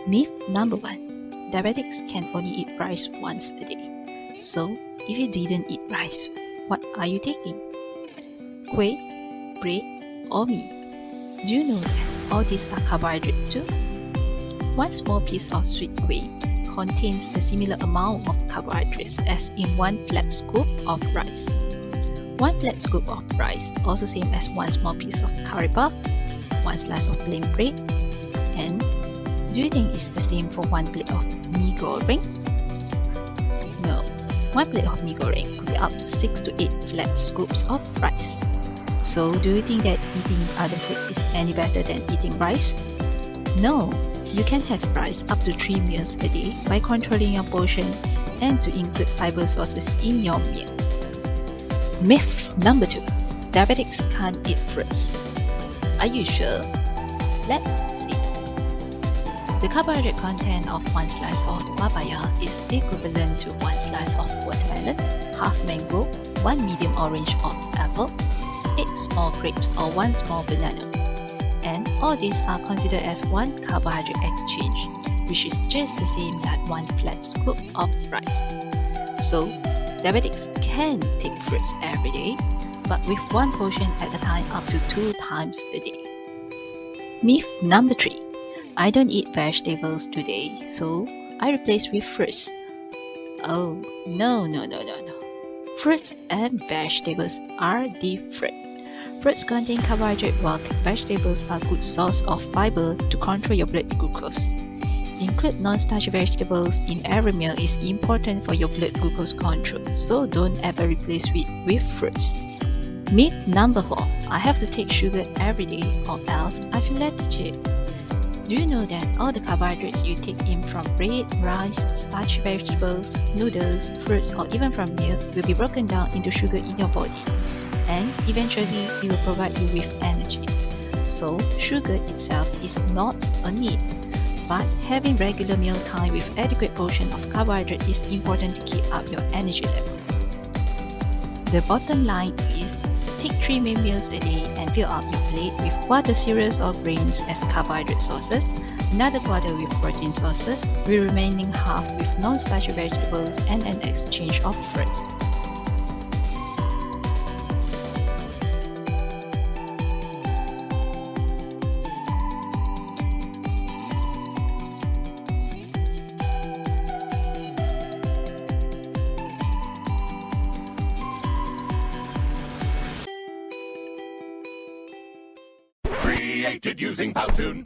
Myth number 1. Diabetics can only eat rice once a day. So, if you didn't eat rice, what are you taking? Whey, bread, or meat? Do you know that all these are carbohydrates too? One small piece of sweet whey contains the similar amount of carbohydrates as in one flat scoop of rice. One flat scoop of rice also same as one small piece of curry puff, one slice of plain bread, and do you think it's the same for one plate of mee goreng? No, one plate of mee goreng could be up to 6 to 8 flat scoops of rice. So do you think that eating other food is any better than eating rice? No, you can have rice up to 3 meals a day by controlling your portion and to include fiber sources in your meal. Myth number 2. Diabetics can't eat fruits. Are you sure? Let's see. The carbohydrate content of one slice of papaya is equivalent to one slice of watermelon, half mango, one medium orange or apple, 8 small grapes or one small banana. And all these are considered as one carbohydrate exchange, which is just the same like one flat scoop of rice. So, diabetics can take fruits every day, but with one portion at a time up to 2 times a day. Myth number 3. I don't eat vegetables today, so I replace with fruits. Oh, no. Fruits and vegetables are different. Fruits contain carbohydrate while vegetables are a good source of fiber to control your blood glucose. Include non-starchy vegetables in every meal is important for your blood glucose control, so don't ever replace it with fruits. Myth number 4. I have to take sugar every day or else I feel lethargic. Do you know that all the carbohydrates you take in from bread, rice, starchy vegetables, noodles, fruits or even from milk will be broken down into sugar in your body, and eventually it will provide you with energy. So sugar itself is not a need, but having regular meal time with adequate portion of carbohydrate is important to keep up your energy level. The bottom line is, take 3 main meals a day and fill up your plate with quarter cereals or grains as carbohydrate sources, another quarter with protein sources, with remaining half with non-starchy vegetables and an exchange of fruits. Created using Powtoon.